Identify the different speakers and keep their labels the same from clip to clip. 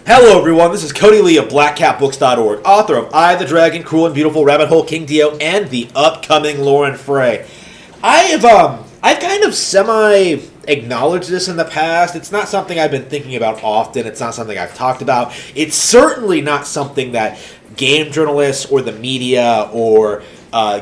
Speaker 1: Hello everyone, this is Cody Lee of BlackCatBooks.org, author of I, the Dragon, Cruel and Beautiful, Rabbit Hole, King Dio, and the upcoming Lauren Frey. I've kind of semi-acknowledged this in the past. It's not something I've been thinking about often. It's not something I've talked about. It's certainly not something that game journalists or the media or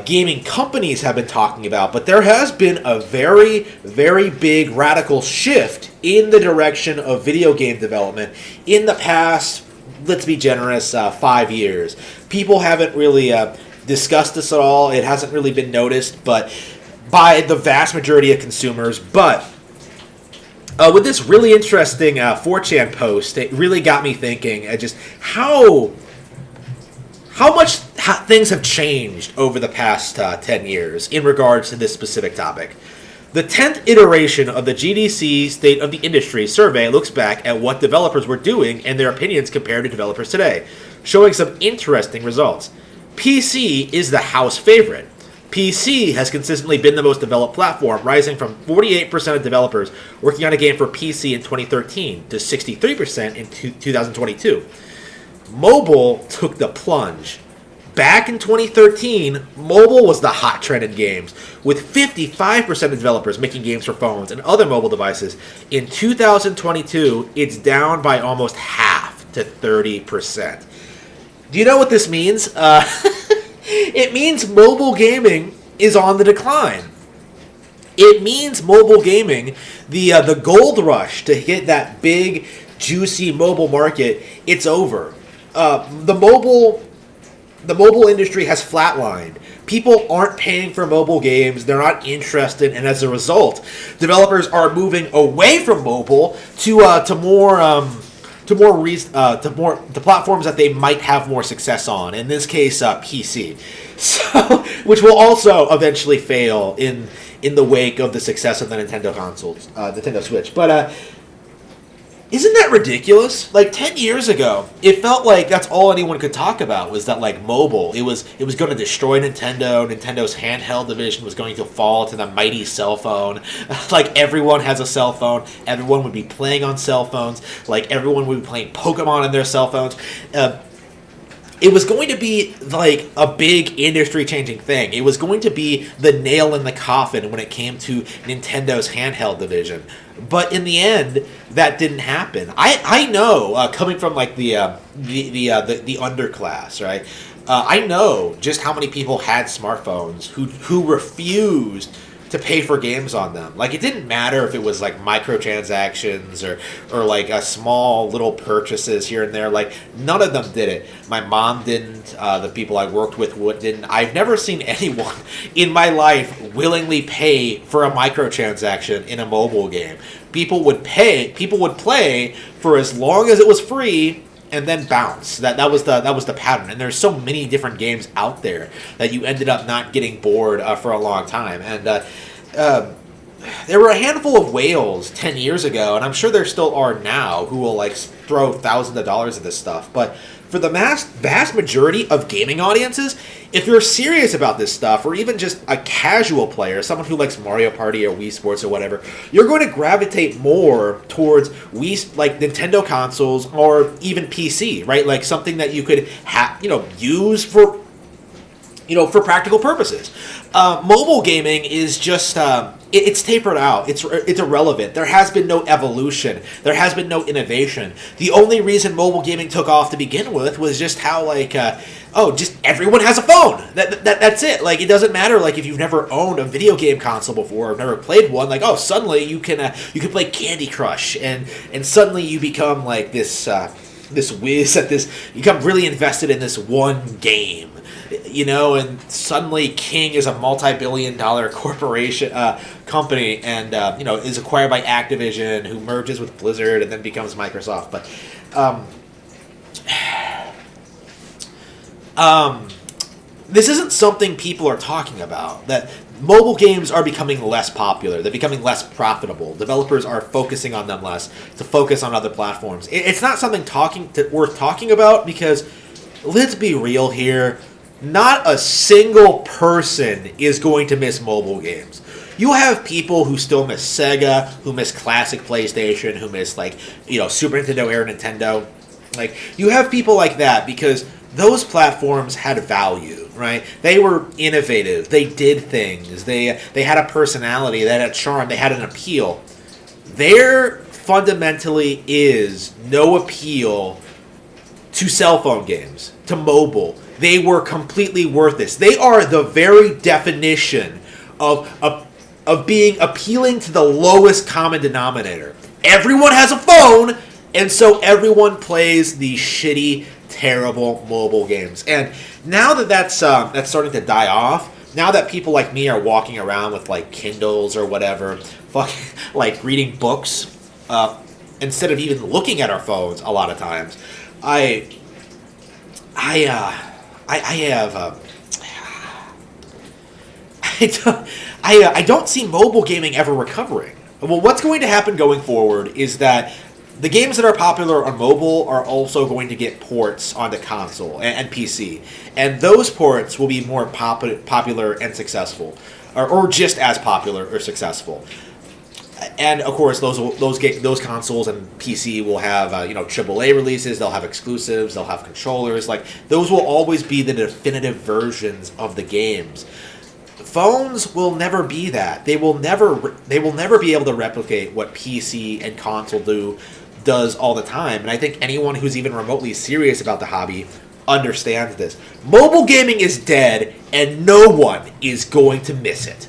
Speaker 1: gaming companies have been talking about, but there has been a very, very big radical shift in the direction of video game development in the past, let's be generous, 5 years. People haven't really discussed this at all. It hasn't really been noticed, but by the vast majority of consumers. But with this really interesting 4chan post, it really got me thinking just how much things have changed over the past 10 years in regards to this specific topic. The 10th iteration of the GDC State of the Industry survey looks back at what developers were doing and their opinions compared to developers today, showing some interesting results. PC is the house favorite. PC has consistently been the most developed platform, rising from 48% of developers working on a game for PC in 2013 to 63% in 2022. Mobile took the plunge. Back in 2013, mobile was the hot trend in games, with 55% of developers making games for phones and other mobile devices. In 2022, it's down by almost half to 30%. Do you know what this means? It means mobile gaming is on the decline. It means mobile gaming, the gold rush to hit that big, juicy mobile market, it's over. The mobile industry has flatlined. People aren't paying for mobile games. They're not interested, and as a result, developers are moving away from mobile to platforms that they might have more success on. In this case, PC, so which will also eventually fail in the wake of the success of the Nintendo consoles, Nintendo Switch. But isn't that ridiculous? Like 10 years ago, it felt like that's all anyone could talk about was that like mobile. It was going to destroy Nintendo. Nintendo's handheld division was going to fall to the mighty cell phone. Like everyone has a cell phone. Everyone would be playing on cell phones. Like everyone would be playing Pokemon on their cell phones. It was going to be like a big industry-changing thing. It was going to be the nail in the coffin when it came to Nintendo's handheld division. But in the end, that didn't happen. I know, coming from like the underclass, right? I know just how many people had smartphones who refused to pay for games on them. Like it didn't matter if it was like microtransactions or like a small little purchases here and there. Like none of them did it. My mom didn't. The people I worked with didn't. I've never seen anyone in my life willingly pay for a microtransaction in a mobile game. People would pay. People would play for as long as it was free, and then bounce. That was the pattern. And there's so many different games out there that you ended up not getting bored for a long time. And there were a handful of whales 10 years ago, and I'm sure there still are now, who will like throw thousands of dollars at this stuff. But for the vast majority of gaming audiences, if you're serious about this stuff, or even just a casual player, someone who likes Mario Party or Wii Sports or whatever, you're going to gravitate more towards like Nintendo consoles or even PC, right? Like something that you could use for practical purposes. Mobile gaming is just it's tapered out. It's irrelevant. There has been no evolution. There has been no innovation. The only reason mobile gaming took off to begin with was just how just everyone has a phone. That's it. Like it doesn't matter. Like if you've never owned a video game console before or never played one, like suddenly you can play Candy Crush and suddenly you become like this whiz at this. You become really invested in this one game. And suddenly King is a multi-billion-dollar corporation company, and is acquired by Activision, who merges with Blizzard and then becomes Microsoft. But this isn't something people are talking about. That mobile games are becoming less popular. They're becoming less profitable. Developers are focusing on them less to focus on other platforms. It's not something worth talking about because, let's be real here, not a single person is going to miss mobile games. You have people who still miss Sega, who miss classic PlayStation, who miss Super Nintendo, Era Nintendo. Like, you have people like that because those platforms had value, right? They were innovative. They did things. They had a personality. They had a charm. They had an appeal. There fundamentally is no appeal to cell phone games, to mobile. They were completely worthless. They are the very definition of being appealing to the lowest common denominator. Everyone has a phone, and so everyone plays these shitty, terrible mobile games. And now that that's starting to die off, now that people like me are walking around with like Kindles or whatever, fucking like reading books instead of even looking at our phones a lot of times, I don't see mobile gaming ever recovering. Well, what's going to happen going forward is that the games that are popular on mobile are also going to get ports onto console and PC, and those ports will be more popular and successful, or just as popular or successful. And of course, those consoles and PC will have AAA releases. They'll have exclusives. They'll have controllers. Like, those will always be the definitive versions of the games. Phones will never be that. They will never be able to replicate what PC and console does all the time. And I think anyone who's even remotely serious about the hobby understands this. Mobile gaming is dead, and no one is going to miss it.